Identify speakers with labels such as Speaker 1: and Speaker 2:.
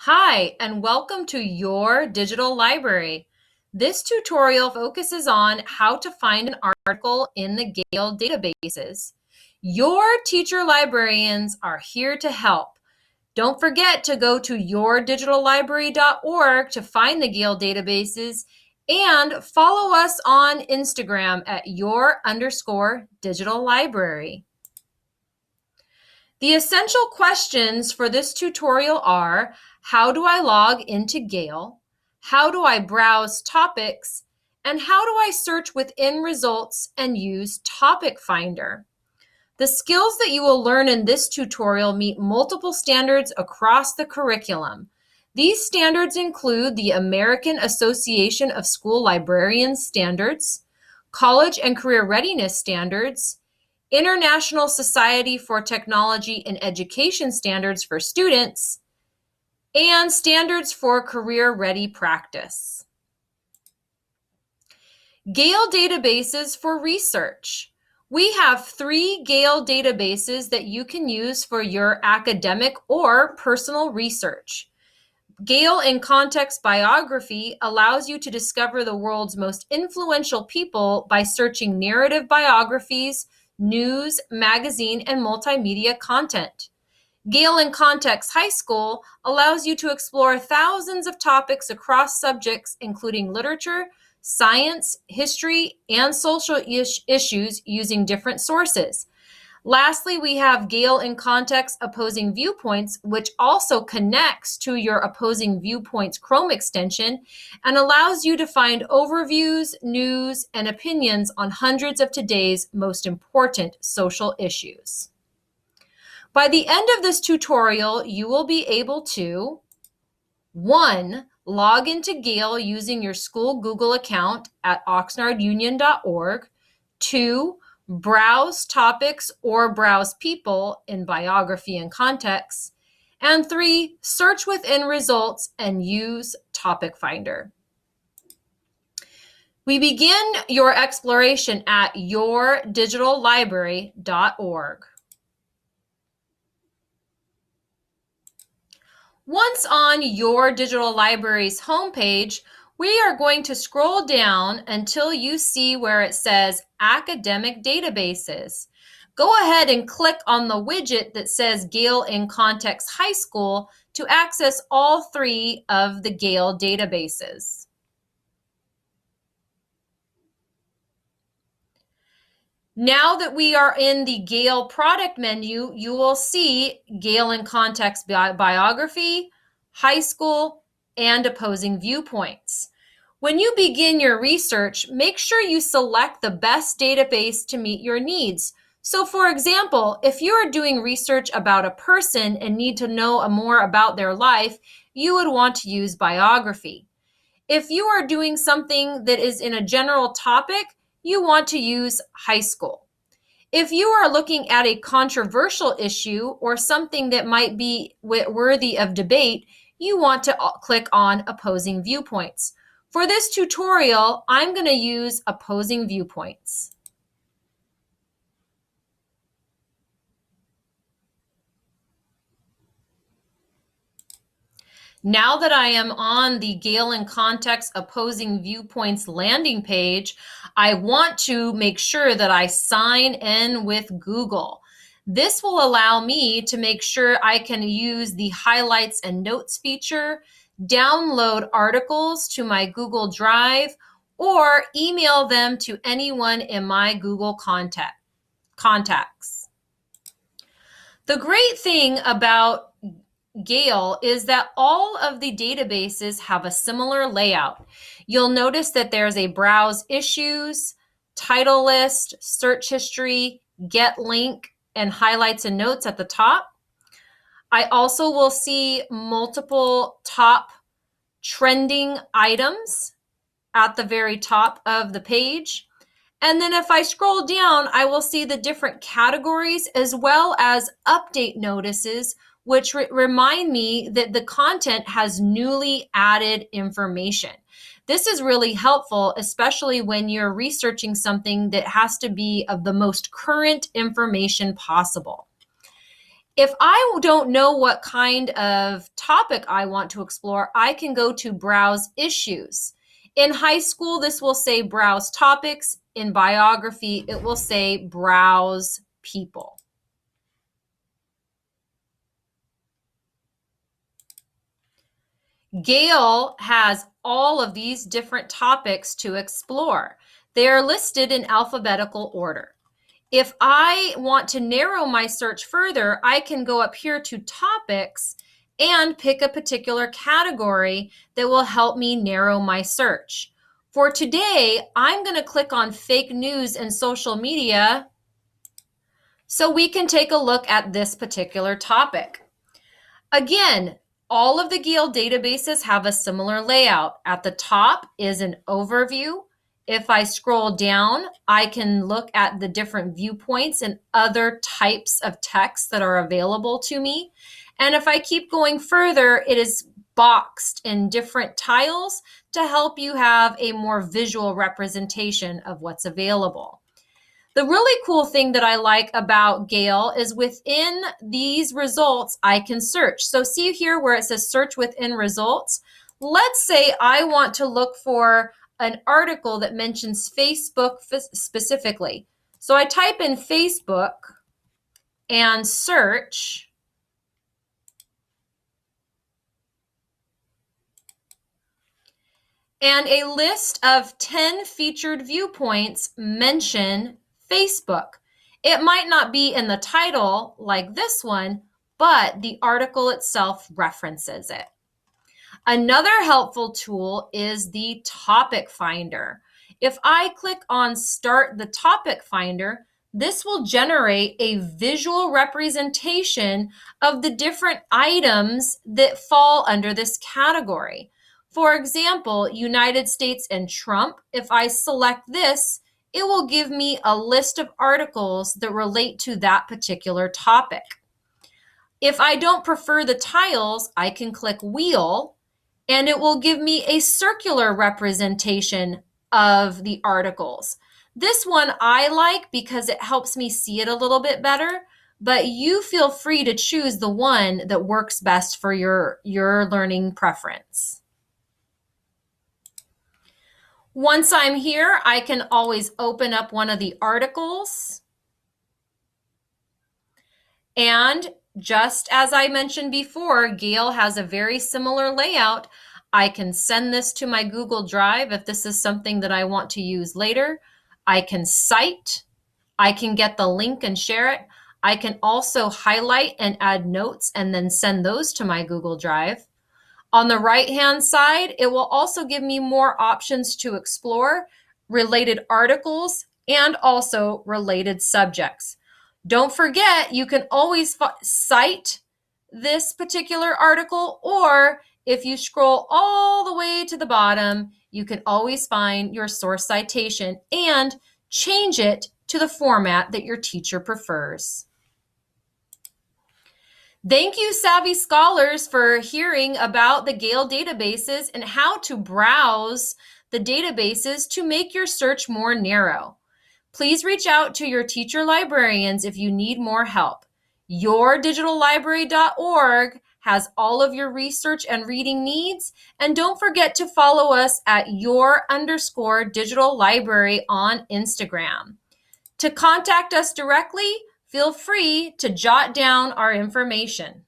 Speaker 1: Hi, and welcome to your digital library. This tutorial focuses on how to find an article in the Gale databases. Your teacher librarians are here to help. Don't forget to go to yourdigitallibrary.org to find the Gale databases and follow us on Instagram at your_digital library. The essential questions for this tutorial are: how do I log into Gale? How do I browse topics? And how do I search within results and use Topic Finder? The skills that you will learn in this tutorial meet multiple standards across the curriculum. These standards include the American Association of School Librarians standards, college and career readiness standards, International Society for Technology and Education standards for students, and standards for career-ready practice. Gale databases for research. We have 3 Gale databases that you can use for your academic or personal research. Gale in Context Biography allows you to discover the world's most influential people by searching narrative biographies, news, magazine, and multimedia content. Gale in Context High School allows you to explore thousands of topics across subjects, including literature, science, history, and social issues using different sources. Lastly, we have Gale in Context Opposing Viewpoints, which also connects to your Opposing Viewpoints Chrome extension and allows you to find overviews, news, and opinions on hundreds of today's most important social issues. By the end of this tutorial, you will be able to: 1. Log into Gale using your school Google account at oxnardunion.org. 2. Browse topics or browse people in biography and context. And 3. Search within results and use Topic Finder. We begin your exploration at yourdigitallibrary.org. Once on your digital library's homepage, we are going to scroll down until you see where it says Academic Databases. Go ahead and click on the widget that says Gale in Context High School to access all 3 of the Gale databases. Now that we are in the Gale product menu, you will see Gale in Context Biography, High School, and Opposing Viewpoints. When you begin your research, make sure you select the best database to meet your needs. So for example, if you are doing research about a person and need to know more about their life, you would want to use Biography. If you are doing something that is in a general topic, you want to use High School. If you are looking at a controversial issue or something that might be worthy of debate, you want to click on Opposing Viewpoints. For this tutorial, I'm going to use Opposing Viewpoints. Now that I am on the Gale in Context Opposing Viewpoints landing page, I want to make sure that I sign in with Google. This will allow me to make sure I can use the Highlights and Notes feature, download articles to my Google Drive, or email them to anyone in my Google contacts. The great thing about Gale is that all of the databases have a similar layout. You'll notice that there's a Browse Issues, Title List, Search History, Get Link, and Highlights and Notes at the top. I also will see multiple top trending items at the very top of the page. And then if I scroll down, I will see the different categories as well as update notices, which remind me that the content has newly added information. This is really helpful, especially when you're researching something that has to be of the most current information possible. If I don't know what kind of topic I want to explore, I can go to Browse Issues. In high school, this will say Browse Topics. In biography, it will say Browse People. Gale has all of these different topics to explore. They are listed in alphabetical order. If I want to narrow my search further, I can go up here to Topics and pick a particular category that will help me narrow my search. For today, I'm going to click on Fake News and Social Media so we can take a look at this particular topic. Again, all of the Gale databases have a similar layout. At the top is an overview. If I scroll down, I can look at the different viewpoints and other types of text that are available to me. And if I keep going further, it is boxed in different tiles to help you have a more visual representation of what's available. The really cool thing that I like about Gale is within these results, I can search. So see here where it says search within results. Let's say I want to look for an article that mentions Facebook specifically. So I type in Facebook and search. And a list of 10 featured viewpoints mention Facebook. It might not be in the title like this one, but the article itself references it. Another helpful tool is the topic finder. If I click on Start the Topic Finder, this will generate a visual representation of the different items that fall under this category. For example, United States and Trump, if I select this, it will give me a list of articles that relate to that particular topic. If I don't prefer the tiles, I can click Wheel, and it will give me a circular representation of the articles. This one I like because it helps me see it a little bit better, but you feel free to choose the one that works best for your learning preference. Once I'm here, I can always open up one of the articles. And just as I mentioned before, Gale has a very similar layout. I can send this to my Google Drive if this is something that I want to use later. I can cite. I can get the link and share it. I can also highlight and add notes and then send those to my Google Drive. On the right-hand side, it will also give me more options to explore related articles and also related subjects. Don't forget, you can always cite this particular article, or if you scroll all the way to the bottom, you can always find your source citation and change it to the format that your teacher prefers. Thank you, Savvy Scholars, for hearing about the Gale databases and how to browse the databases to make your search more narrow. Please reach out to your teacher librarians if you need more help. YourDigitalLibrary.org has all of your research and reading needs, and don't forget to follow us at your_digital library on Instagram. To contact us directly, feel free to jot down our information.